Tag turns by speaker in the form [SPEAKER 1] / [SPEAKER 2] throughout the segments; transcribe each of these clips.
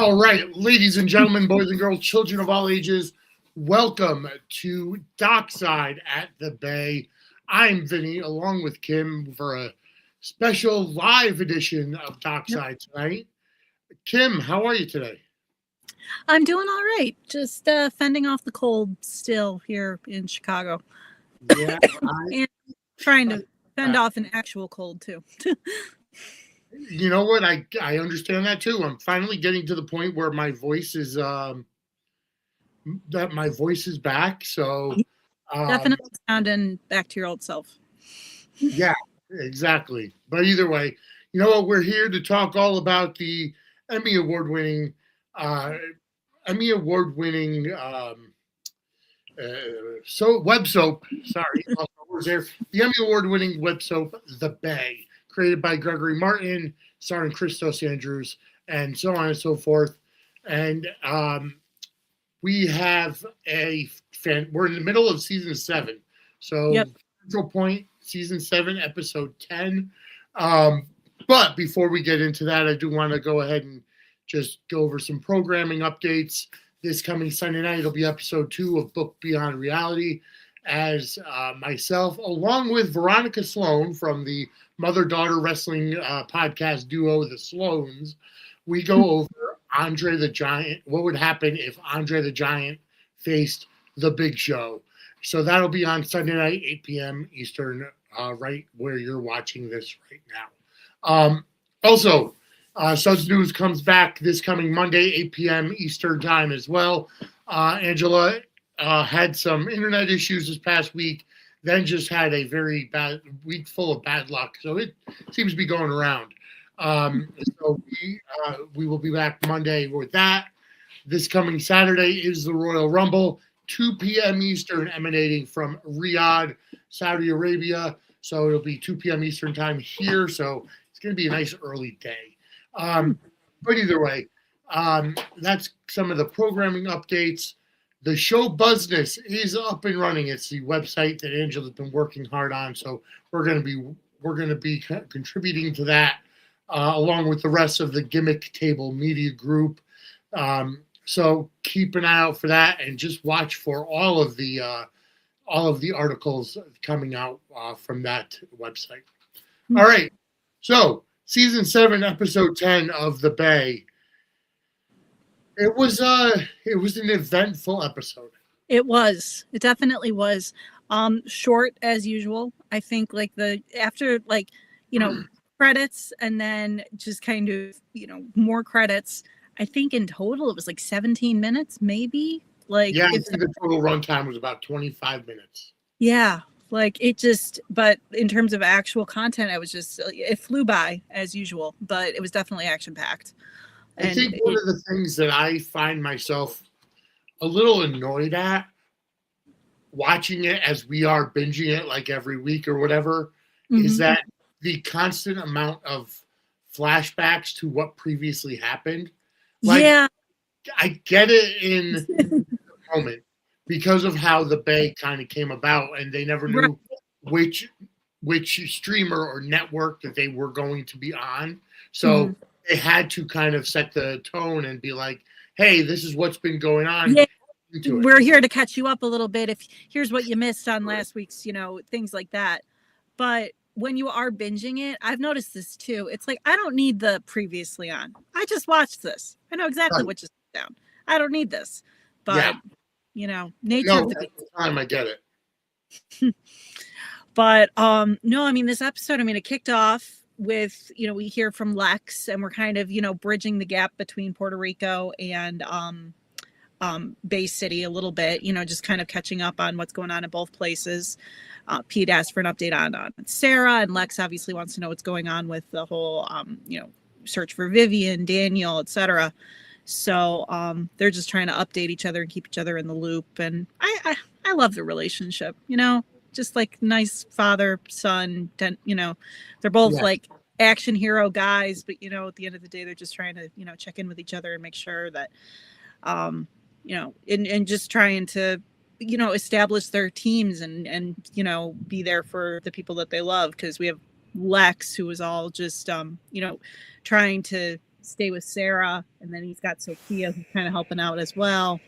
[SPEAKER 1] All right, ladies and gentlemen, boys and girls, children of all ages, welcome to Dockside at the Bay. I'm Vinny, along with Kim, for a special live edition of Dockside tonight. Kim, how are you today?
[SPEAKER 2] I'm doing all right. Just fending off the cold still here in Chicago.
[SPEAKER 1] Yeah,
[SPEAKER 2] and trying to fend off an actual cold too.
[SPEAKER 1] You know what? I understand that too. I'm finally getting to the point where my voice is back. So
[SPEAKER 2] Definitely sounding back to your old self.
[SPEAKER 1] Yeah, exactly. But either way, you know what? We're here to talk all about the Emmy award winning web soap. Sorry, was there the Emmy award winning web soap The Bay, created by Gregory Martin, starring Christos Andrews, and so on and so forth. And we have we're in the middle of season 7, so Central Point, season 7, episode 10. But before we get into that, I do want to go ahead and just go over some programming updates. This coming Sunday night, it'll be episode 2 of Book Beyond Reality, as myself, along with Veronica Sloan from the mother-daughter wrestling podcast duo, The Sloans, we go over Andre the Giant. What would happen if Andre the Giant faced The Big Show? So that'll be on Sunday night, 8 p.m. Eastern, right where you're watching this right now. Also, Suds News comes back this coming Monday, 8 p.m. Eastern time as well. Angela had some internet issues this past week, then just had a very bad week full of bad luck. So it seems to be going around. So we will be back Monday with that. This coming Saturday is the Royal Rumble, 2 p.m. Eastern, emanating from Riyadh, Saudi Arabia. So it'll be 2 p.m. Eastern time here. So it's going to be a nice early day. But either way, that's some of the programming updates. The show Buzzness is up and running. It's the website that Angela's been working hard on. So we're going to be contributing to that along with the rest of the Gimmick Table Media Group. So keep an eye out for that, and just watch for all of the articles coming out from that website. All right. So season 7, episode 10 of The Bay. It was an eventful episode.
[SPEAKER 2] It was. It definitely was. Short as usual. I think after credits and then just kind of, more credits. I think in total it was 17 minutes, maybe. I
[SPEAKER 1] think the total runtime was about 25 minutes.
[SPEAKER 2] Yeah. But in terms of actual content, it flew by as usual, but it was definitely action packed.
[SPEAKER 1] I think one of the things that I find myself a little annoyed at watching it as we are binging it every week or whatever, is that the constant amount of flashbacks to what previously happened. I get it in the moment because of how the Bay kind of came about, and they never knew which streamer or network that they were going to be on. So they had to kind of set the tone and be like, hey, this is what's been going on.
[SPEAKER 2] Yeah. We're here to catch you up a little bit. Here's what you missed on last week's, things like that. But when you are binging it, I've noticed this too. It's I don't need the previously on. I just watched this. I know exactly what just went down. I don't need this. But, nature of the
[SPEAKER 1] time, I get it.
[SPEAKER 2] But, no, I mean, this episode, it kicked off with, we hear from Lex, and we're kind of, bridging the gap between Puerto Rico and Bay City a little bit, just kind of catching up on what's going on in both places. Pete asked for an update on Sara, and Lex obviously wants to know what's going on with the whole, search for Vivian, Daniel, etc. So they're just trying to update each other and keep each other in the loop. And I love the relationship, just nice father, son, they're both action hero guys, but at the end of the day, they're just trying to, check in with each other and make sure that, and just trying to, establish their teams and, be there for the people that they love. Cause we have Lex, who was all just, trying to stay with Sara, and then he's got Sophia who's kind of helping out as well.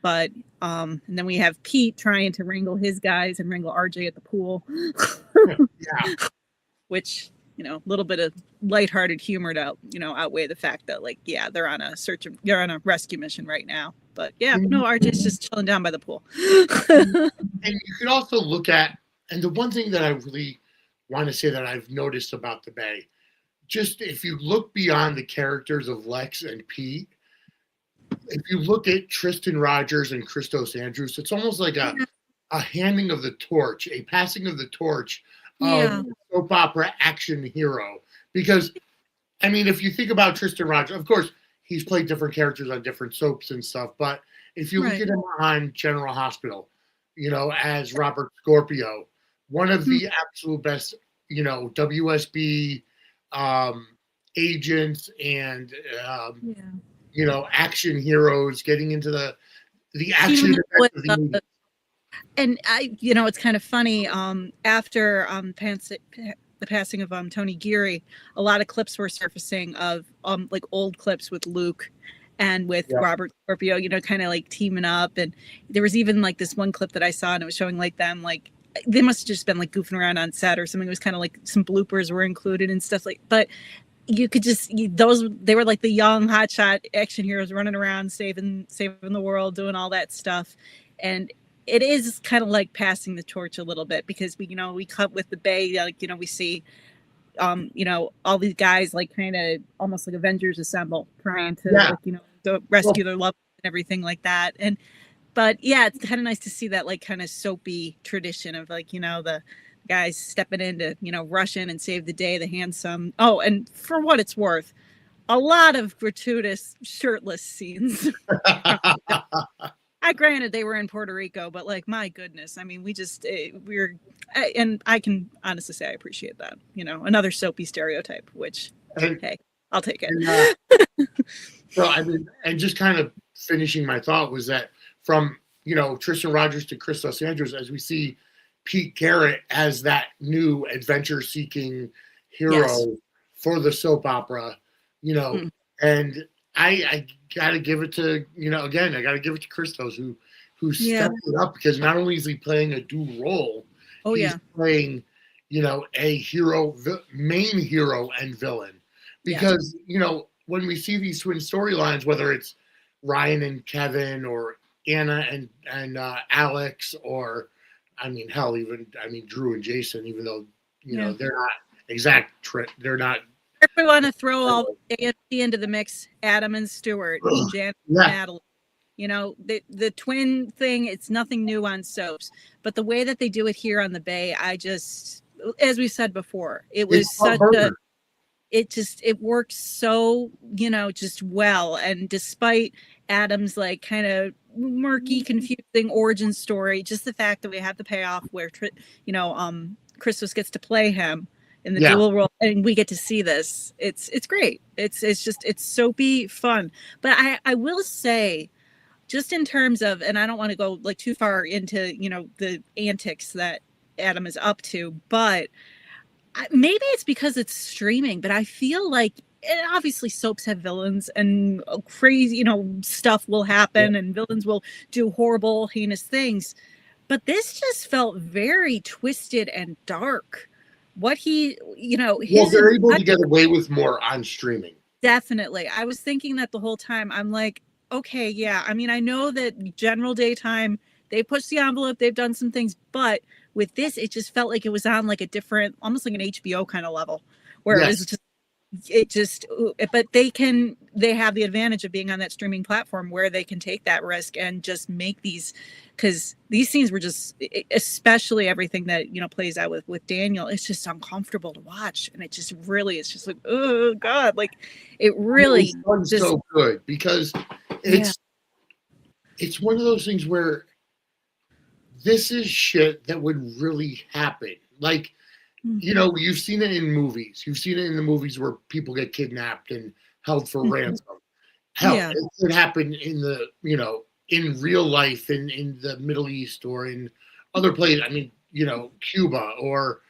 [SPEAKER 2] But and then we have Pete trying to wrangle his guys and wrangle RJ at the pool.
[SPEAKER 1] Yeah.
[SPEAKER 2] Which, a little bit of lighthearted humor to, outweigh the fact that, like, yeah, they're on a rescue mission right now. But yeah, no, RJ's just chilling down by the pool.
[SPEAKER 1] And you could also look at, and the one thing that I really want to say that I've noticed about the Bay, just if you look beyond the characters of Lex and Pete, if you look at Tristan Rogers and Christos Andrews, it's almost like a handing of the torch, a passing of the torch of soap opera action hero. Because, I mean, if you think about Tristan Rogers, of course, he's played different characters on different soaps and stuff. But if you look at him on General Hospital, as Robert Scorpio, one of the absolute best, WSB agents and, action heroes getting into the action.
[SPEAKER 2] And it's kind of funny. After the passing of Tony Geary, a lot of clips were surfacing of like old clips with Luke and with Robert Scorpio, kind of like teaming up. And there was even like this one clip that I saw, and it was showing like them, like they must have just been like goofing around on set or something. It was kind of like some bloopers were included and stuff but you could just they were like the young hotshot action heroes running around saving the world, doing all that stuff. And it is kind of like passing the torch a little bit, because we cut with the Bay, like, we see all these guys like kind of almost like Avengers assemble, trying to like, to rescue their loved ones and everything like that. But it's kind of nice to see that like kind of soapy tradition of like, the guys stepping in to, rush in and save the day, the handsome. Oh, and for what it's worth, a lot of gratuitous shirtless scenes. Granted, they were in Puerto Rico, but like, my goodness, I mean, and I can honestly say I appreciate that. Another soapy stereotype, which, hey, I'll take it.
[SPEAKER 1] So, I mean, and just kind of finishing my thought was that from, Tristan Rogers to Christos Andrews, as we see Pete Garrett as that new adventure-seeking hero for the soap opera, and I got to give it to, again, I got to give it to Christos, who stepped it up, because not only is he playing a dual role, he's playing, a hero, main hero and villain. Because, when we see these twin storylines, whether it's Ryan and Kevin or Anna and Alex, or, I mean, hell, Drew and Jason, even though, they're not they're not.
[SPEAKER 2] If we want to throw all AFC into the mix, Adam and Stuart, Janet and Natalie, the twin thing, it's nothing new on soaps, but the way that they do it here on the Bay, I just, as we said before, it was it works so, just well. And despite Adam's like kind of murky, confusing origin story, just the fact that we have the payoff where, Christos gets to play him in the dual role, and we get to see this. It's great. It's soapy fun. But I will say, just in terms of, and I don't want to go like too far into, the antics that Adam is up to, but maybe it's because it's streaming, but I feel like, and obviously soaps have villains, and crazy, stuff will happen, and villains will do horrible, heinous things. But this just felt very twisted and dark. What he,
[SPEAKER 1] they're able to get away with more on streaming.
[SPEAKER 2] Definitely. I was thinking that the whole time. I'm like, okay, yeah. I mean, I know that general daytime, they pushed the envelope, they've done some things, but with this, it just felt like it was on like a different, almost like an HBO kind of level, where it was but they have the advantage of being on that streaming platform where they can take that risk and just make these, because these scenes were just, especially everything that, plays out with Daniel, it's just uncomfortable to watch. And it just really, it's just like, oh God, like it really
[SPEAKER 1] just so good, because it's one of those things where this is shit that would really happen. Like, you've seen it in movies. You've seen it in the movies where people get kidnapped and held for ransom. Hell, it could happen in the, in real life in the Middle East or in other places. I mean, Cuba or,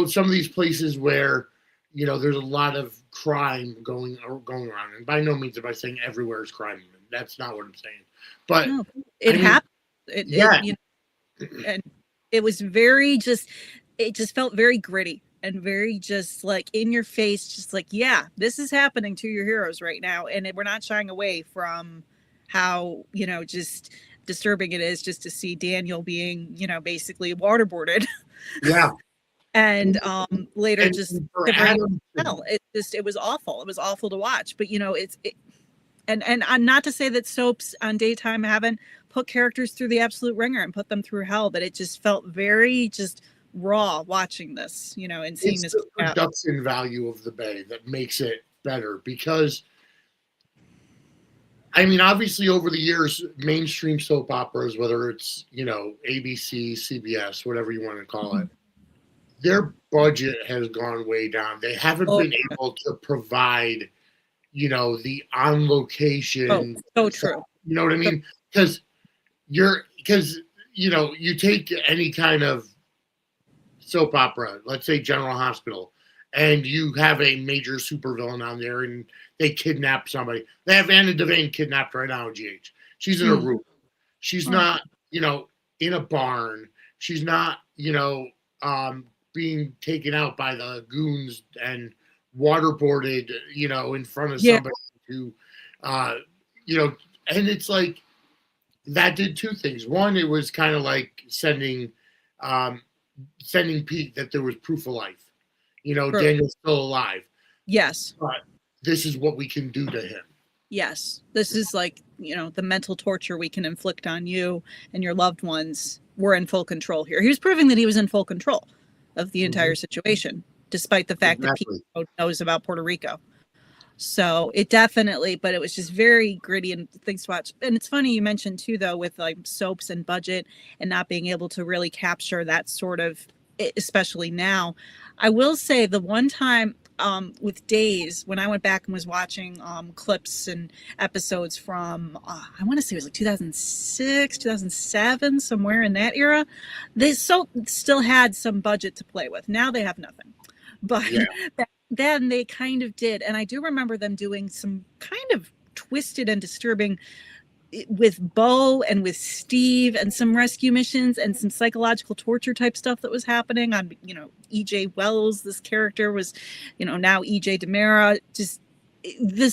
[SPEAKER 1] some of these places where, there's a lot of crime going around, and by no means am I saying everywhere is crime. That's not what I'm saying. But
[SPEAKER 2] no, it happened. And it was very it just felt very gritty and very just like in your face, just like, yeah, this is happening to your heroes right now. And we're not shying away from how, just disturbing it is just to see Daniel being, basically waterboarded.
[SPEAKER 1] Yeah.
[SPEAKER 2] And later
[SPEAKER 1] And
[SPEAKER 2] just
[SPEAKER 1] for Adam,
[SPEAKER 2] it was awful. It was awful to watch. But and I'm not to say that soaps on daytime haven't put characters through the absolute ringer and put them through hell, but it just felt very just raw watching this, and seeing
[SPEAKER 1] it's
[SPEAKER 2] this
[SPEAKER 1] the production value of the Bay that makes it better, because obviously over the years, mainstream soap operas, whether it's, ABC, CBS, whatever you want to call it, their budget has gone way down. They haven't been able to provide, the on location.
[SPEAKER 2] So true.
[SPEAKER 1] You know what I mean? Because you take any kind of soap opera, let's say General Hospital, and you have a major supervillain on there and they kidnap somebody. They have Anna Devane kidnapped right now, GH. She's in a room. She's not, in a barn. She's not, being taken out by the goons and waterboarded, in front of somebody who, and it's like, that did two things. One, it was kind of like sending Pete that there was proof of life. Daniel's still alive.
[SPEAKER 2] Yes.
[SPEAKER 1] But this is what we can do to him.
[SPEAKER 2] Yes. This is like, the mental torture we can inflict on you and your loved ones. We're in full control here. He was proving that he was in full control of the entire situation, despite the fact that Pete knows about Puerto Rico. So it definitely, but it was just very gritty and things to watch. And it's funny you mentioned too, though, with like soaps and budget and not being able to really capture that sort of, especially now. I will say the one time with Days, when I went back and was watching clips and episodes from, I want to say it was like 2006, 2007, somewhere in that era, they still had some budget to play with. Now they have nothing. But back then they kind of did. And I do remember them doing some kind of twisted and disturbing with Bo and with Steve and some rescue missions and some psychological torture type stuff that was happening on, EJ Wells. This character was, now EJ Tamara. Just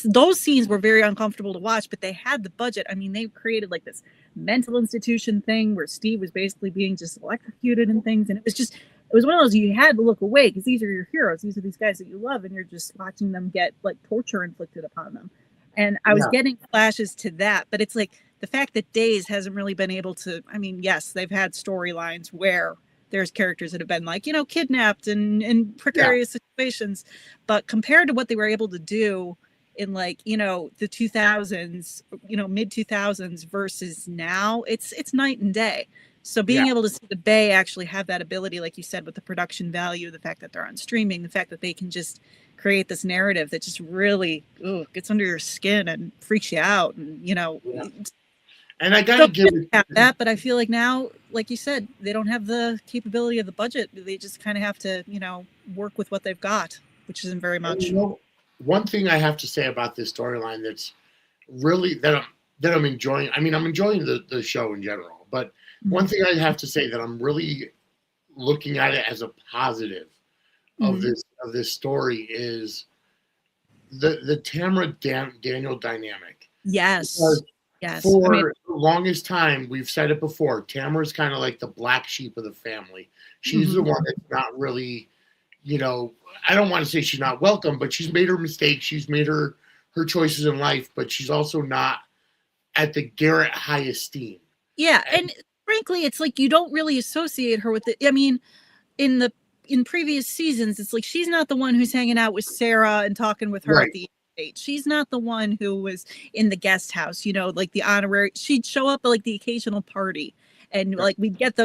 [SPEAKER 2] those scenes were very uncomfortable to watch, but they had the budget. They created like this mental institution thing where Steve was basically being just electrocuted and things. And it was one of those, you had to look away because these are your heroes. These are these guys that you love, and you're just watching them get like torture inflicted upon them. And I was getting flashes to that, but it's like the fact that Days hasn't really been able to, yes, they've had storylines where there's characters that have been like, kidnapped and in precarious situations, but compared to what they were able to do in like, the 2000s, mid 2000s versus now, it's night and day. So being able to see the Bay actually have that ability, like you said, with the production value, the fact that they're on streaming, the fact that they can just create this narrative that just really gets under your skin and freaks you out. And,
[SPEAKER 1] and I got to give it
[SPEAKER 2] that, but I feel like now, like you said, they don't have the capability of the budget. They just kind of have to, work with what they've got, which isn't very much.
[SPEAKER 1] One thing I have to say about this storyline that's really that I'm enjoying. I'm enjoying the show in general, but one thing I have to say that I'm really looking at it as a positive of this story is the Tamara Daniel dynamic.
[SPEAKER 2] Yes. Yes.
[SPEAKER 1] For the longest time, we've said it before, Tamara's kind of like the black sheep of the family. She's the one that's not really, I don't want to say she's not welcome, but she's made her mistakes. She's made her choices in life, but she's also not at the Garrett high esteem.
[SPEAKER 2] Yeah. And frankly, it's like you don't really associate her with it. In previous seasons, it's like she's not the one who's hanging out with Sara and talking with her at the date. She's not the one who was in the guest house, like the honorary. She'd show up at like the occasional party, and like we'd get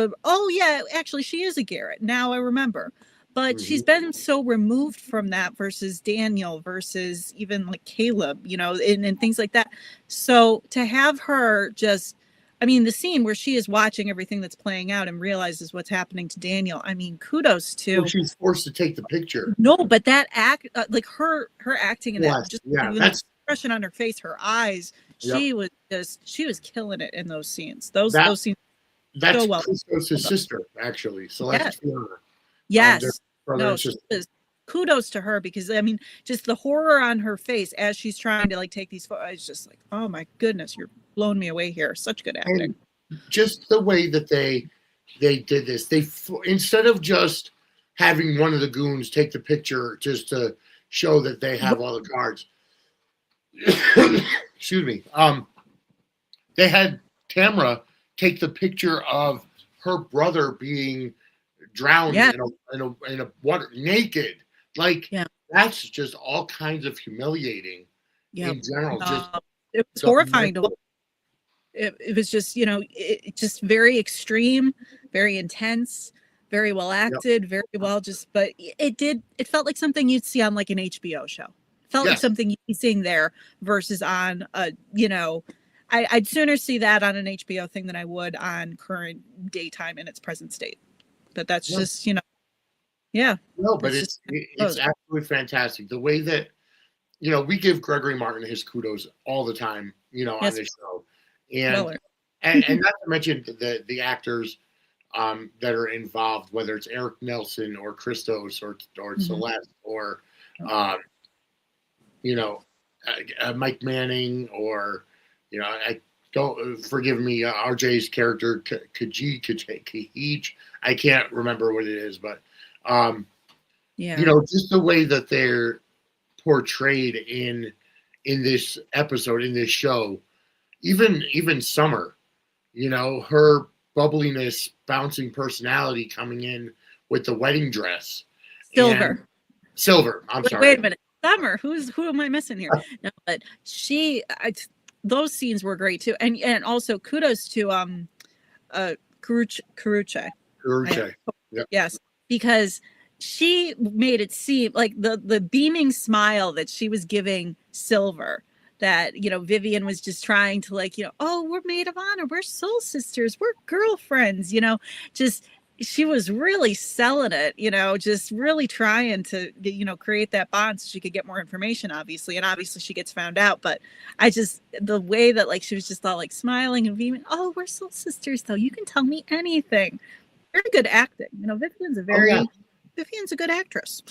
[SPEAKER 2] actually she is a Garrett. Now I remember. But she's been so removed from that versus Daniel, versus even like Caleb, and things like that. So to have her just I mean, the scene where she is watching everything that's playing out and realizes what's happening to Daniel. I mean, kudos
[SPEAKER 1] Well,
[SPEAKER 2] to
[SPEAKER 1] she's forced to take the picture.
[SPEAKER 2] no, but that act, like her acting in that,
[SPEAKER 1] Yes,
[SPEAKER 2] just
[SPEAKER 1] yeah,
[SPEAKER 2] the
[SPEAKER 1] that's
[SPEAKER 2] expression on her face, her eyes,
[SPEAKER 1] yep.
[SPEAKER 2] she was killing it in those scenes.
[SPEAKER 1] That
[SPEAKER 2] Those scenes
[SPEAKER 1] that's
[SPEAKER 2] so well.
[SPEAKER 1] Christos' sister, actually. Celeste
[SPEAKER 2] Yes.
[SPEAKER 1] Fiona. Their
[SPEAKER 2] Yes.
[SPEAKER 1] brother
[SPEAKER 2] No,
[SPEAKER 1] and
[SPEAKER 2] she
[SPEAKER 1] sister.
[SPEAKER 2] is, kudos to her because I mean, just the horror on her face as she's trying to like take these photos. It's just like, oh my goodness, you're blowing me away here. Such good acting.
[SPEAKER 1] And just the way that they did this, instead of just having one of the goons take the picture just to show that they have all the cards. Excuse me. They had Tamara take the picture of her brother being drowned
[SPEAKER 2] Yeah.
[SPEAKER 1] in a water naked. Like
[SPEAKER 2] Yeah.
[SPEAKER 1] that's just all kinds of humiliating in general. Just
[SPEAKER 2] it was horrifying to watch. It was just, you know, it just very extreme, very intense, very well acted, very well just, but it felt like something you'd see on like an HBO show. It felt like something you'd be seeing there versus on a, you know, I'd sooner see that on an HBO thing than I would on current daytime in its present state. But that's just, you know, yeah.
[SPEAKER 1] No, but it's absolutely fantastic. The way that, you know, we give Gregory Martin his kudos all the time, you know, on this show. And and not to mention the actors that are involved, whether it's Eric Nelson or Christos or Celeste or you know, Mike Manning or, you know, I don't forgive me, RJ's character Kajij. I can't remember what it is, but you know, just the way that they're portrayed in this episode, in this show, even Summer, you know, her bubbliness, bouncing personality coming in with the wedding dress.
[SPEAKER 2] Silver.
[SPEAKER 1] I'm sorry.
[SPEAKER 2] Wait a minute. Summer. Who am I missing here? No, but those scenes were great too. And also kudos to Karuche.
[SPEAKER 1] Yep.
[SPEAKER 2] Yes, because she made it seem like the beaming smile that she was giving Silver, that, you know, Vivian was just trying to, like, you know, oh, we're maid of honor, we're soul sisters, we're girlfriends, you know, just she was really selling it, you know, just really trying to, you know, create that bond so she could get more information, obviously. And obviously she gets found out, but the way that, like, she was just all like smiling and beaming, oh, we're soul sisters though, you can tell me anything. Very good acting, you know. Vivian's a good actress.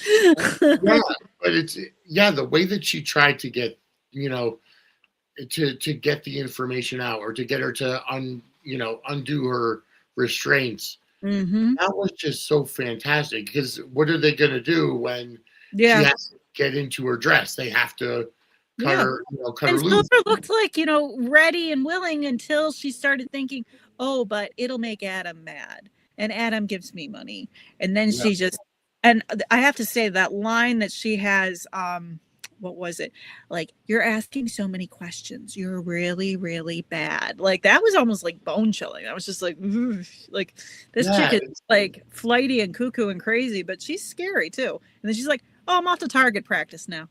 [SPEAKER 1] Yeah, but it's the way that she tried to get, you know, to get the information out, or to get her to undo her restraints. That was just so fantastic, because what are they going to do when she has to get into her dress? They have to cut her, you know, cut her loose.
[SPEAKER 2] Silver looked like, you know, ready and willing until she started thinking, oh, but it'll make Adam mad, and Adam gives me money, and then she just, and I have to say that line that she has, what was it? Like, you're asking so many questions. You're really, really bad. Like, that was almost like bone chilling. I was just like, like, this chick is like flighty and cuckoo and crazy, but she's scary too. And then she's like, oh, I'm off to target practice now.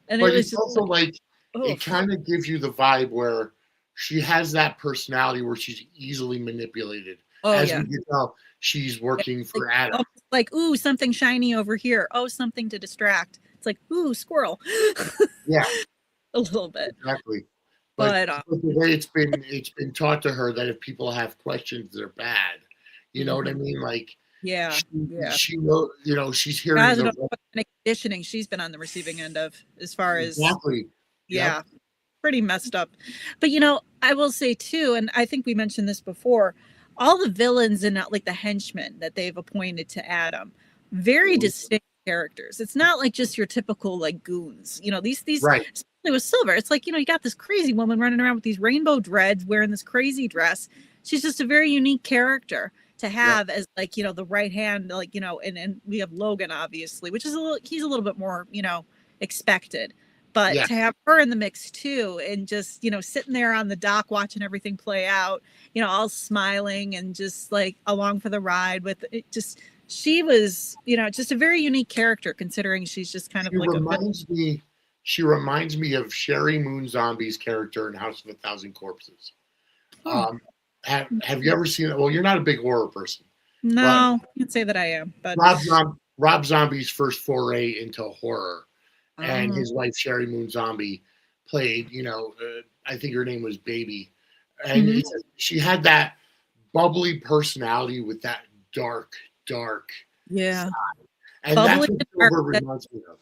[SPEAKER 2] And
[SPEAKER 1] but it's also like it kind of gives you the vibe where she has that personality where she's easily manipulated. As we can tell, she's working for Adam.
[SPEAKER 2] Like, ooh, something shiny over here. Oh, something to distract. It's like, ooh, squirrel.
[SPEAKER 1] Yeah.
[SPEAKER 2] A little bit.
[SPEAKER 1] Exactly. But the way it's been taught to her that if people have questions, they're bad. You know what I mean? Like, she knows, you know, she's hearing
[SPEAKER 2] the conditioning she's been on the receiving end of, as far as
[SPEAKER 1] Yep.
[SPEAKER 2] Pretty messed up. But, you know, I will say too, and I think we mentioned this before, all the villains and like the henchmen that they've appointed to Adam, very distinct characters. It's not like just your typical like goons, you know, these especially with Silver, it's like, you know, you got this crazy woman running around with these rainbow dreads wearing this crazy dress. She's just a very unique character to have as, like, you know, the right hand, like, you know, and we have Logan, obviously, which is he's a little bit more, you know, expected, but to have her in the mix too, and just, you know, sitting there on the dock watching everything play out, you know, all smiling and just like along for the ride with it. Just, she was, you know, just a very unique character, considering she's just kind of
[SPEAKER 1] she reminds me of Sherry Moon Zombie's character in House of a Thousand Corpses. Have you ever seen it? Well, you're not a big horror person.
[SPEAKER 2] No, I can't say that I am, but
[SPEAKER 1] Rob Zombie's first foray into horror, and
[SPEAKER 2] Oh.
[SPEAKER 1] his wife Sherry Moon Zombie played. I think her name was Baby, and
[SPEAKER 2] Mhm.
[SPEAKER 1] she had that bubbly personality with that dark
[SPEAKER 2] Yeah.
[SPEAKER 1] side, and
[SPEAKER 2] Bubbly
[SPEAKER 1] that's what
[SPEAKER 2] and dark,
[SPEAKER 1] Silver
[SPEAKER 2] that
[SPEAKER 1] reminds me of.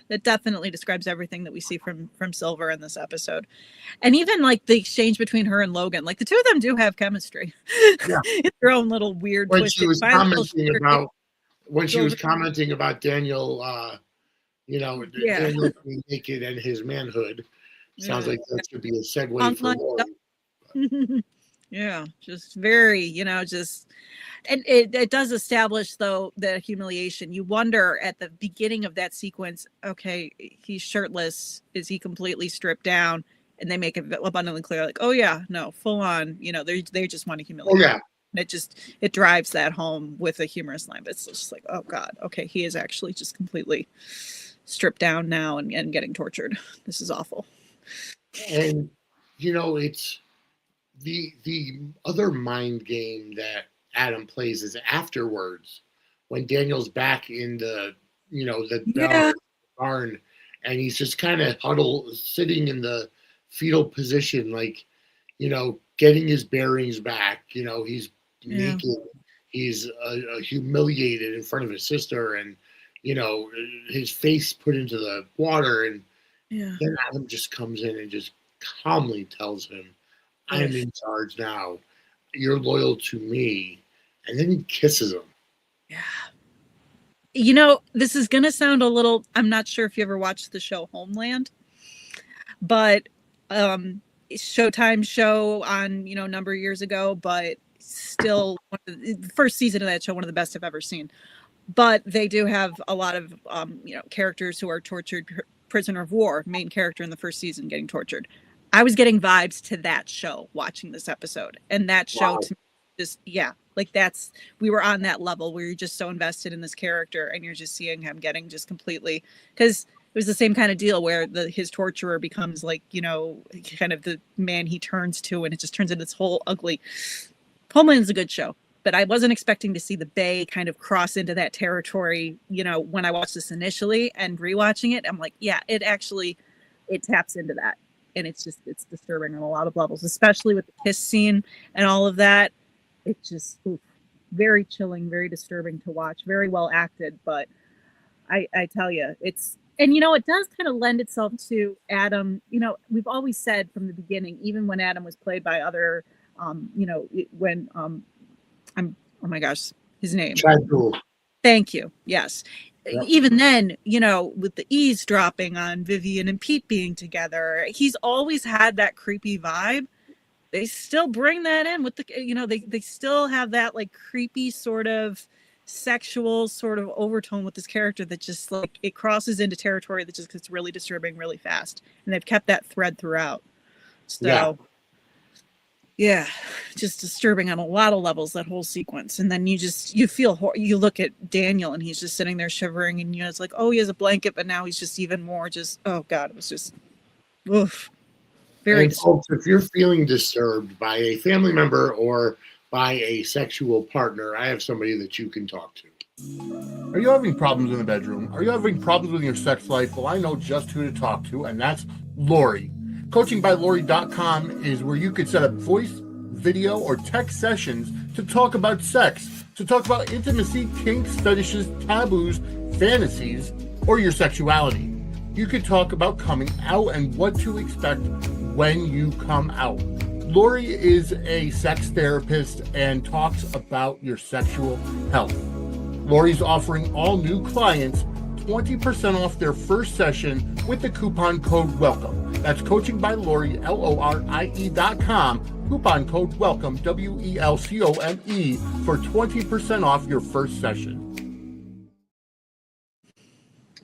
[SPEAKER 2] that definitely describes everything that we see from Silver in this episode. And even like the exchange between her and Logan, like the two of them do have chemistry.
[SPEAKER 1] Yeah,
[SPEAKER 2] It's their own little weird
[SPEAKER 1] when she
[SPEAKER 2] twisted
[SPEAKER 1] was
[SPEAKER 2] my little
[SPEAKER 1] commenting
[SPEAKER 2] shoulder
[SPEAKER 1] about when she
[SPEAKER 2] over.
[SPEAKER 1] was commenting about Daniel,
[SPEAKER 2] Yeah.
[SPEAKER 1] Daniel being naked and his manhood. Sounds
[SPEAKER 2] Yeah.
[SPEAKER 1] like that should be a segue for
[SPEAKER 2] Online
[SPEAKER 1] Lori.
[SPEAKER 2] stuff. Yeah, just very, just and it does establish though the humiliation. You wonder at the beginning of that sequence, okay, he's shirtless, is he completely stripped down? And they make it abundantly clear, like, oh yeah, no, full on, they just want to
[SPEAKER 1] Oh
[SPEAKER 2] humiliate.
[SPEAKER 1] yeah,
[SPEAKER 2] And it drives that home with a humorous line, but it's just like, oh god, okay, he is actually just completely stripped down now and getting tortured. This is awful.
[SPEAKER 1] and it's the other mind game that Adam plays is afterwards when Daniel's back in the
[SPEAKER 2] Yeah.
[SPEAKER 1] barn, and he's just kind of sitting in the fetal position, like getting his bearings back. He's
[SPEAKER 2] Yeah.
[SPEAKER 1] naked, he's humiliated in front of his sister, and his face put into the water, and
[SPEAKER 2] Yeah.
[SPEAKER 1] then Adam just comes in and just calmly tells him, I'm in charge now. You're loyal to me. And then he kisses him.
[SPEAKER 2] Yeah. This is going to sound a little, I'm not sure if you ever watched the show Homeland, but Showtime show on, a number of years ago, but still the first season of that show, one of the best I've ever seen. But they do have a lot of, characters who are tortured prisoner of war, main character in the first season getting tortured. I was getting vibes to that show watching this episode, and that show
[SPEAKER 1] Wow.
[SPEAKER 2] to me just, like we were on that level where you're just so invested in this character and you're just seeing him getting just completely, because it was the same kind of deal where his torturer becomes like, kind of the man he turns to, and it just turns into this whole ugly. Homeland's a good show, but I wasn't expecting to see the Bay kind of cross into that territory, when I watched this initially, and rewatching it, I'm like, yeah, it taps into that. And it's disturbing on a lot of levels, especially with the kiss scene and all of that. It's just very chilling, very disturbing to watch, very well acted. But I tell you, it does kind of lend itself to Adam. We've always said from the beginning, even when Adam was played by other, when oh my gosh, his name.
[SPEAKER 1] Chad Gould.
[SPEAKER 2] Thank you. Yes.
[SPEAKER 1] Yep.
[SPEAKER 2] Even then, with the eavesdropping on Vivian and Pete being together, he's always had that creepy vibe. They still bring that in with they still have that like creepy sort of sexual sort of overtone with this character that just like it crosses into territory that just gets really disturbing really fast. And they've kept that thread throughout. So yeah, just disturbing on a lot of levels, that whole sequence. And then you look at Daniel and he's just sitting there shivering, and it's like, oh, he has a blanket, but now he's just even more just, oh God, it was just, oof. Very disturbing.
[SPEAKER 1] Folks, if you're feeling disturbed by a family member or by a sexual partner, I have somebody that you can talk to.
[SPEAKER 3] Are you having problems in the bedroom? Are you having problems with your sex life? Well, I know just who to talk to, and that's Lori. CoachingByLori.com is where you could set up voice, video, or text sessions to talk about sex, to talk about intimacy, kinks, fetishes, taboos, fantasies, or your sexuality. You could talk about coming out and what to expect when you come out. Lori is a sex therapist and talks about your sexual health. Lori's offering all new clients 20% off their first session with the coupon code WELCOME. That's coachingbylori, LORIE.com, coupon code WELCOME, WELCOME, for 20% off your first session.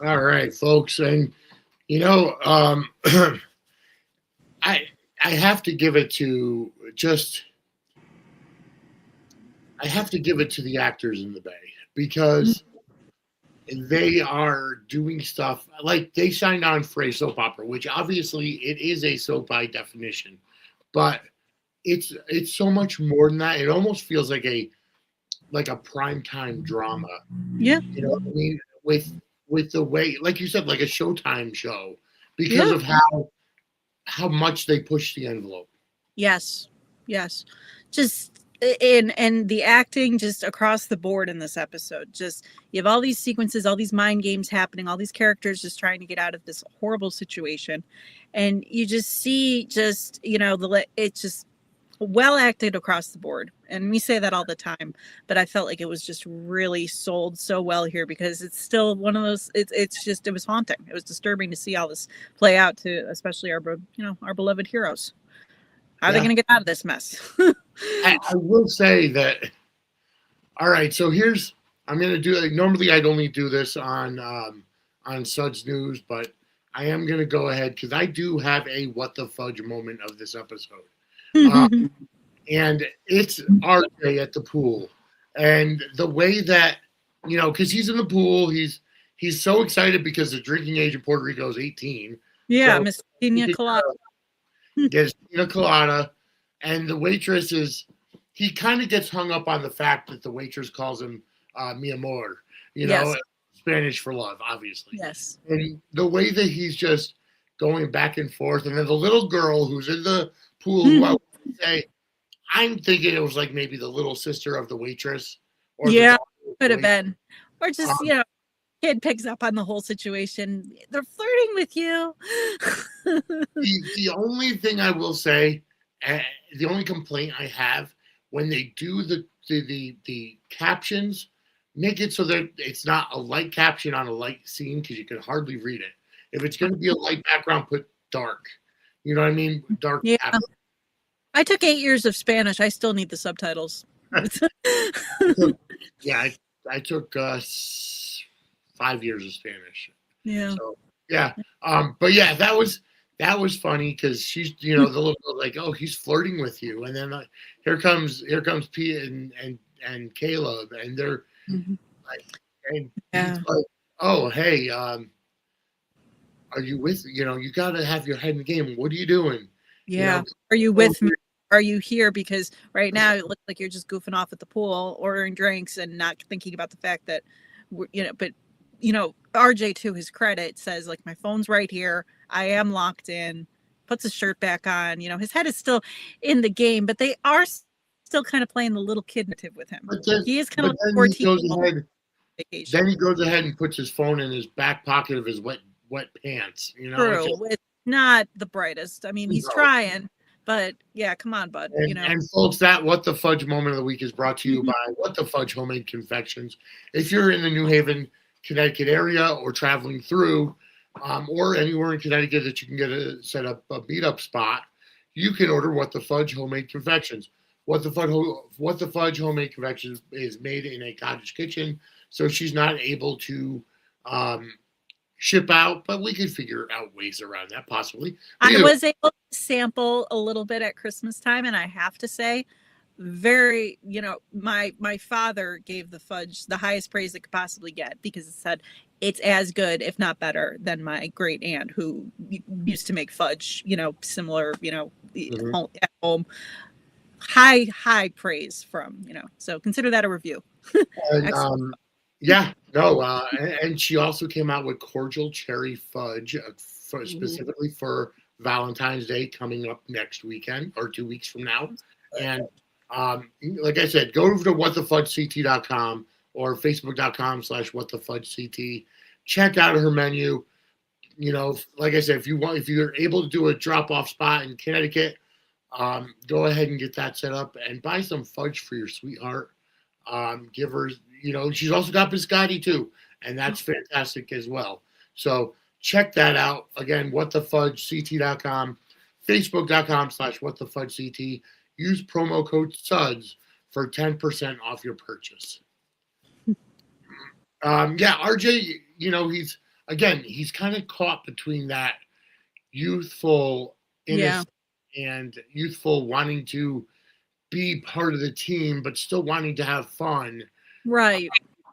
[SPEAKER 1] All right, folks. And, I have to give it to the actors in the Bay, because they are doing stuff like they signed on for a soap opera, which obviously it is a soap by definition, but it's so much more than that. It almost feels like a primetime drama.
[SPEAKER 2] Yeah.
[SPEAKER 1] You know what I mean? With the way, like you said, like a Showtime show, because
[SPEAKER 2] Yeah.
[SPEAKER 1] of how much they push the envelope.
[SPEAKER 2] Yes. Just and the acting just across the board in this episode. Just you have all these sequences, all these mind games happening, all these characters just trying to get out of this horrible situation, and you just see it's just well acted across the board. And we say that all the time, but I felt like it was just really sold so well here, because it's still one of those, it was haunting. It was disturbing to see all this play out, to especially our beloved heroes. How are they going to get out of this mess?
[SPEAKER 1] I will say that. All right, so I'm going to do. Normally, I'd only do this on Suds News, but I am going to go ahead because I do have a what the fudge moment of this episode, and it's RJ at the pool, and the way that because he's in the pool, he's so excited because the drinking age in Puerto Rico is 18.
[SPEAKER 2] Yeah,
[SPEAKER 1] so
[SPEAKER 2] Miss Pina Colada.
[SPEAKER 1] Yes, Pina Colada, and the waitress he kind of gets hung up on the fact that the waitress calls him mi amor,
[SPEAKER 2] Yes.
[SPEAKER 1] Spanish for love, obviously.
[SPEAKER 2] Yes.
[SPEAKER 1] And the way that he's just going back and forth, and then the little girl who's in the pool, who I would say, I'm thinking it was like maybe the little sister of the waitress. Or
[SPEAKER 2] yeah, could have been. Or just, kid picks up on the whole situation. They're flirting with you.
[SPEAKER 1] The only thing I will say, the only complaint I have, when they do the captions, make it so that it's not a light caption on a light scene, because you can hardly read it. If it's going to be a light background, put dark. You know what I mean? Dark.
[SPEAKER 2] Yeah.
[SPEAKER 1] Caption.
[SPEAKER 2] I took 8 years of Spanish. I still need the subtitles.
[SPEAKER 1] Yeah, I took 5 years of Spanish.
[SPEAKER 2] Yeah.
[SPEAKER 1] So, yeah. But yeah, that was funny, because she's the little girl, like, oh, he's flirting with you, and then here comes Pete and Caleb, and they're like, and he's like, oh, hey, are you with you got to have your head in the game. What are you doing?
[SPEAKER 2] Yeah. Are you with me? Are you here? Because right now it looks like you're just goofing off at the pool, ordering drinks, and not thinking about the fact that but RJ, to his credit, says, like, my phone's right here. I am locked in. Puts his shirt back on. His head is still in the game, but they are still kind of playing the little kid narrative with him. He is kind of 14.
[SPEAKER 1] Then he goes ahead and puts his phone in his back pocket of his wet pants.
[SPEAKER 2] True. It's not the brightest. I mean, he's trying, but yeah, come on, bud.
[SPEAKER 1] And folks, that What the Fudge moment of the week is brought to you by What the Fudge Homemade Confections. If you're in the New Haven, Connecticut area, or traveling through, or anywhere in Connecticut that you can set up a meetup spot, you can order What the Fudge Homemade Confections. What the Fudge Homemade Confections is made in a cottage kitchen, so she's not able to ship out, but we could figure out ways around that, possibly.
[SPEAKER 2] I was able to sample a little bit at Christmas time, and I have to say, very, my father gave the fudge the highest praise it could possibly get, because it said it's as good, if not better, than my great aunt, who used to make fudge, similar, at home. High praise from, so consider that a review.
[SPEAKER 1] And, yeah, no, and she also came out with cordial cherry fudge specifically for Valentine's Day, coming up next weekend or 2 weeks from now. And like I said, go over to whatthefudgect.com or facebook.com/whatthefudgect. Check out her menu. Like I said, if you're able to do a drop-off spot in Connecticut, go ahead and get that set up and buy some fudge for your sweetheart. Give her, she's also got biscotti too, and that's fantastic as well. So check that out. Again, whatthefudgect.com, facebook.com/whatthefudgect. Use promo code SUDS for 10% off your purchase. RJ, he's kind of caught between that youthful innocence and youthful wanting to be part of the team, but still wanting to have fun.
[SPEAKER 2] Right.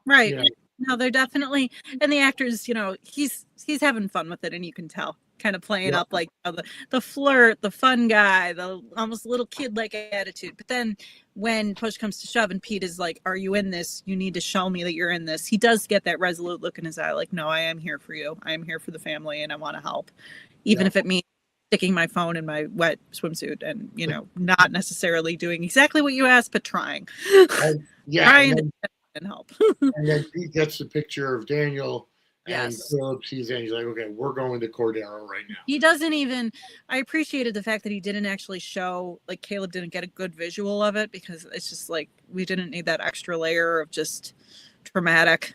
[SPEAKER 2] No, they're definitely, and the actors, he's having fun with it, and you can tell. kind of playing up like the flirt, the fun guy, the almost little kid like attitude. But then when push comes to shove and Pete is like, are you in this? You need to show me that you're in this. He does get that resolute look in his eye like, no, I am here for you. I am here for the family and I want to help. Even if it means sticking my phone in my wet swimsuit and, you know, not necessarily doing exactly what you asked, but trying. Trying to help.
[SPEAKER 1] And then Pete gets the picture of Daniel. And
[SPEAKER 2] Yes.
[SPEAKER 1] Philip sees it and he's like, okay, we're going to Cordero right now.
[SPEAKER 2] He doesn't even, I appreciated the fact that he didn't actually show, like Caleb didn't get a good visual of it because it's just like, we didn't need that extra layer of just traumatic,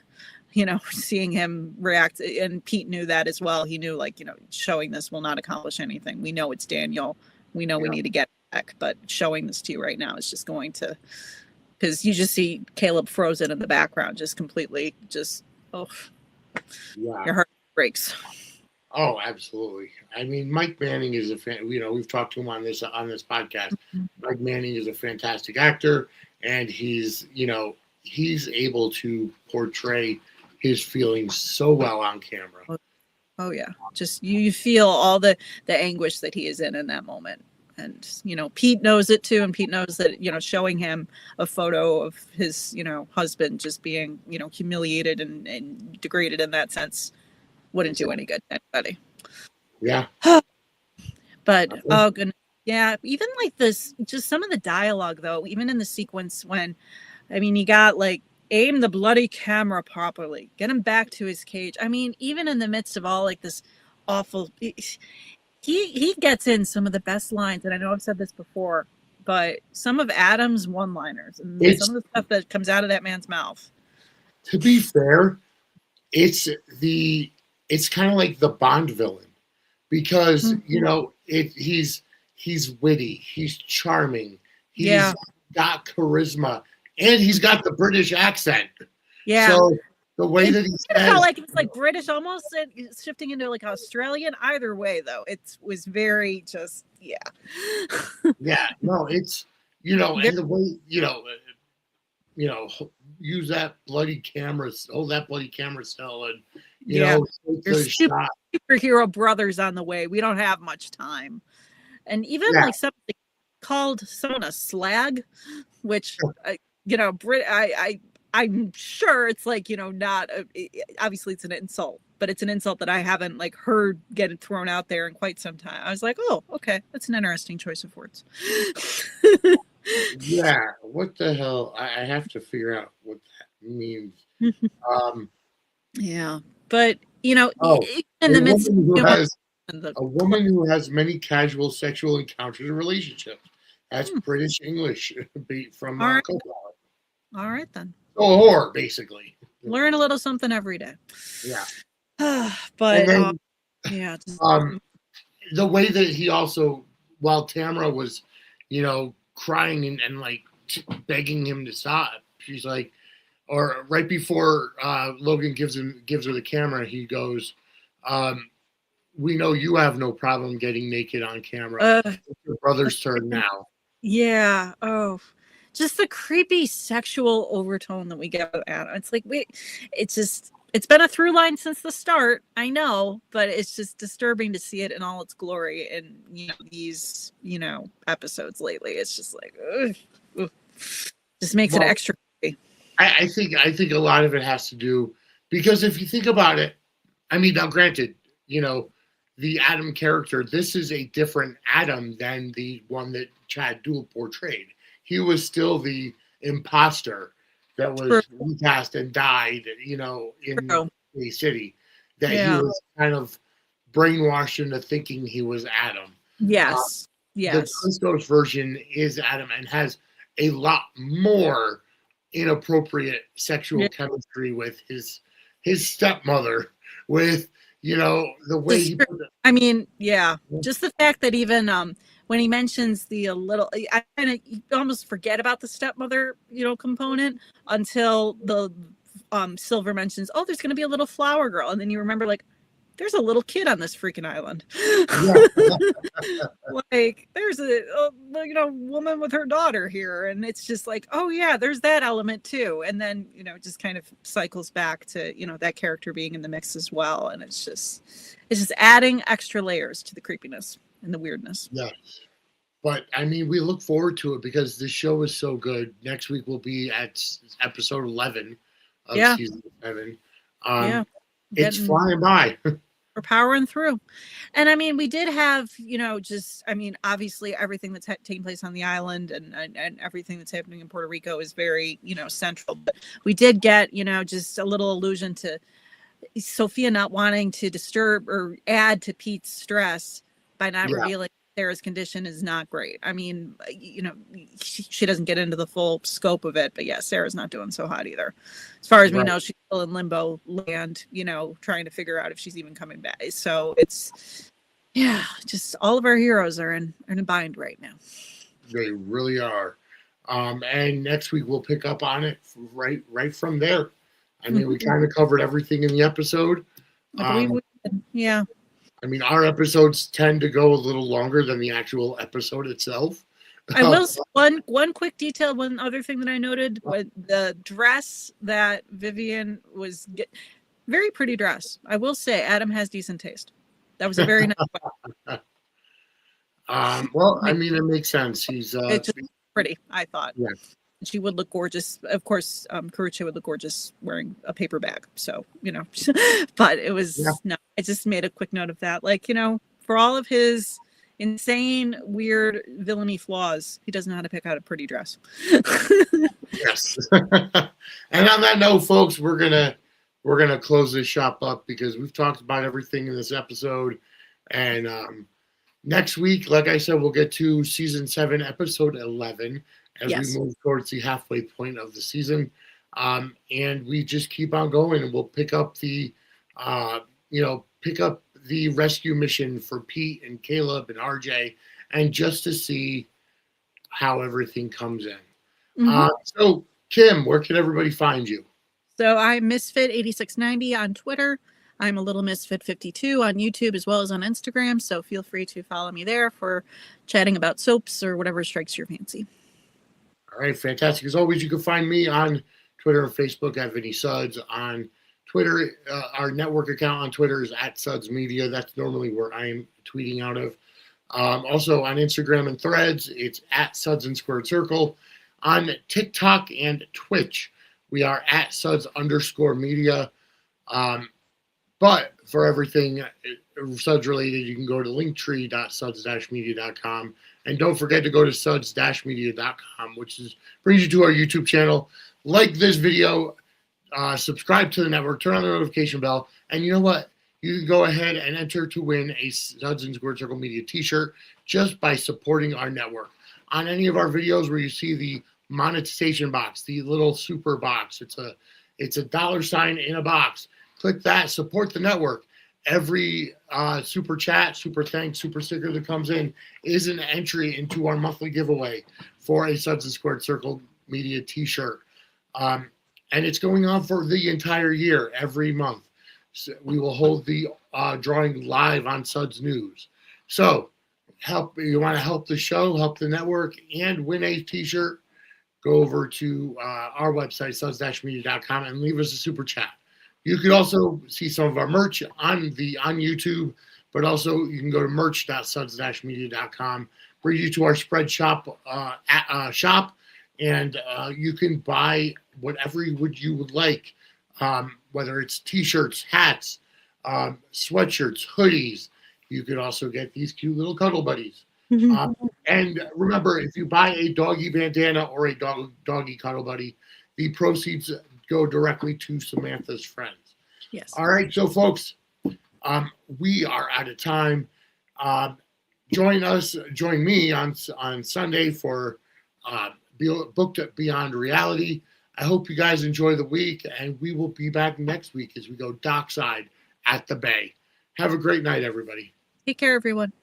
[SPEAKER 2] you know, seeing him react. And Pete knew that as well. He knew like, you know, showing this will not accomplish anything. We know it's Daniel. We know we need to get back, but showing this to you right now is just going to, because you just see Caleb frozen in the background, just completely just, your heart breaks.
[SPEAKER 1] Oh, absolutely. I mean, Mike Manning is a fan. You know, we've talked to him on this podcast. Mm-hmm. Mike Manning is a fantastic actor, and he's able to portray his feelings so well on camera.
[SPEAKER 2] Oh yeah, just you feel all the anguish that he is in that moment. And, you know, Pete knows it too. And Pete knows that, you know, showing him a photo of his, you know, husband just being, you know, humiliated and degraded in that sense wouldn't do any good to anybody.
[SPEAKER 1] Yeah.
[SPEAKER 2] But, oh, goodness. Yeah. Even like this, just some of the dialogue, though, even in the sequence when, I mean, you got like, aim the bloody camera properly, get him back to his cage. I mean, even in the midst of all like this awful... He gets in some of the best lines, and I know I've said this before, but some of Adam's one-liners and some of the stuff that comes out of that man's mouth.
[SPEAKER 1] To be fair, it's kind of like the Bond villain because you know he's witty, he's charming, he's got charisma, and he's got the British accent.
[SPEAKER 2] Yeah.
[SPEAKER 1] So the way that he says,
[SPEAKER 2] like it's like British, almost shifting into like Australian. Either way, though, it was very just
[SPEAKER 1] yeah. No, it's and the way use that bloody camera, hold that bloody camera still, and
[SPEAKER 2] there's superhero brothers on the way. We don't have much time, and even like something called someone a slag, which I'm sure it's like, not obviously it's an insult, but it's an insult that I haven't like heard get thrown out there in quite some time. I was like, oh, okay. That's an interesting choice of words.
[SPEAKER 1] Yeah. What the hell? I have to figure out what that means.
[SPEAKER 2] Yeah. But, in the midst
[SPEAKER 1] a woman who has many casual sexual encounters and relationships. That's British English from
[SPEAKER 2] all right.
[SPEAKER 1] Coppola.
[SPEAKER 2] All right, then.
[SPEAKER 1] A whore, basically.
[SPEAKER 2] Learn a little something every day.
[SPEAKER 1] Yeah.
[SPEAKER 2] But
[SPEAKER 1] then,
[SPEAKER 2] yeah.
[SPEAKER 1] The way that he also, while Tamara was, crying and like begging him to stop, she's like, or right before Logan gives her the camera, he goes, "We know you have no problem getting naked on camera. It's your brother's turn now."
[SPEAKER 2] Yeah. Oh. Just the creepy sexual overtone that we get with Adam. It's like, it's been a through line since the start. I know, but it's just disturbing to see it in all its glory in these episodes lately. It's just like, ugh. Just makes it extra creepy.
[SPEAKER 1] I think a lot of it has to do because if you think about it, I mean, now granted, the Adam character, this is a different Adam than the one that Chad Duell portrayed. He was still the imposter that was recast and died, in a city. That he was kind of brainwashed into thinking he was Adam.
[SPEAKER 2] Yes.
[SPEAKER 1] The Christos version is Adam and has a lot more inappropriate sexual chemistry with his stepmother, with the way he put it.
[SPEAKER 2] I mean, just the fact that even when he mentions the little, I kind of almost forget about the stepmother, component until the Silver mentions, oh, there's going to be a little flower girl. And then you remember like, there's a little kid on this freaking island.
[SPEAKER 1] Yeah.
[SPEAKER 2] Like there's a woman with her daughter here, and it's just like, oh yeah, there's that element too. And then just kind of cycles back to that character being in the mix as well, and it's just adding extra layers to the creepiness and the weirdness.
[SPEAKER 1] Yeah. But I mean, we look forward to it because this show is so good. Next week we'll be at episode 11 of season 7. It's flying by.
[SPEAKER 2] We're powering through. And I mean, we did have, obviously everything that's taking place on the island and everything that's happening in Puerto Rico is very, central. But we did get, just a little allusion to Sophia not wanting to disturb or add to Pete's stress by not revealing Sarah's condition is not great. I mean, she doesn't get into the full scope of it, but yeah, Sarah's not doing so hot either. As far as we know, she's still in limbo land, trying to figure out if she's even coming back. So it's, just all of our heroes are in a bind right now.
[SPEAKER 1] They really are. And next week we'll pick up on it right from there. I mean, we kind of covered everything in the episode.
[SPEAKER 2] I believe we did. Yeah.
[SPEAKER 1] I mean, our episodes tend to go a little longer than the actual episode itself.
[SPEAKER 2] I will say one quick detail. One other thing that I noted was the dress that Vivian was very pretty dress. I will say Adam has decent taste. That was a very nice one.
[SPEAKER 1] Well, I mean, it makes sense. He's
[SPEAKER 2] it's just pretty, I thought.
[SPEAKER 1] Yeah.
[SPEAKER 2] She would look gorgeous. Of course, Karucha would look gorgeous wearing a paper bag. So, but it was, no, I just made a quick note of that. Like, for all of his insane, weird villainy flaws, he doesn't know how to pick out a pretty dress.
[SPEAKER 1] Yes. And on that note, folks, we're gonna close this shop up because we've talked about everything in this episode. And next week, like I said, we'll get to season 7, episode 11. As we move towards the halfway point of the season. And we just keep on going, and we'll pick up the rescue mission for Pete and Caleb and RJ, and just to see how everything comes in.
[SPEAKER 2] Mm-hmm.
[SPEAKER 1] So Kim, where can everybody find you?
[SPEAKER 2] So I'm Misfit8690 on Twitter. I'm a Little Misfit 52 on YouTube as well as on Instagram. So feel free to follow me there for chatting about soaps or whatever strikes your fancy.
[SPEAKER 1] All right, fantastic. As always, you can find me on Twitter and Facebook at Vinny Suds. On Twitter, our network account on Twitter is at Suds Media. That's normally where I'm tweeting out of. Also on Instagram and Threads, it's at Suds and Squared Circle. On TikTok and Twitch, we are at Suds_media. But for everything Suds related, you can go to linktree.suds-media.com. And don't forget to go to suds-media.com, which brings you to our YouTube channel. Like this video, subscribe to the network, turn on the notification bell, and you know what? You can go ahead and enter to win a Suds and Squared Circle Media t-shirt just by supporting our network. On any of our videos where you see the monetization box, the little super box, it's a $sign in a box. Click that, support the network. Every super chat, super thanks, super sticker that comes in is an entry into our monthly giveaway for a Suds and Squared Circle Media t-shirt. And it's going on for the entire year, every month. So we will hold the drawing live on Suds News. So you want to help the show, help the network, and win a t-shirt, go over to our website, suds-media.com, and leave us a super chat. You can also see some of our merch on YouTube, but also you can go to merch.suds-media.com, bring you to our spread shop, and you can buy whatever you would like, whether it's t-shirts, hats, sweatshirts, hoodies. You could also get these cute little cuddle buddies. And remember, if you buy a doggy bandana or a doggy cuddle buddy, the proceeds go directly to Samantha's friends.
[SPEAKER 2] Yes.
[SPEAKER 1] All right, so folks, we are out of time. Join me on Sunday for Booked Beyond Reality. I hope you guys enjoy the week, and we will be back next week as we go Dockside at the Bay. Have a great night, everybody.
[SPEAKER 2] Take care, everyone.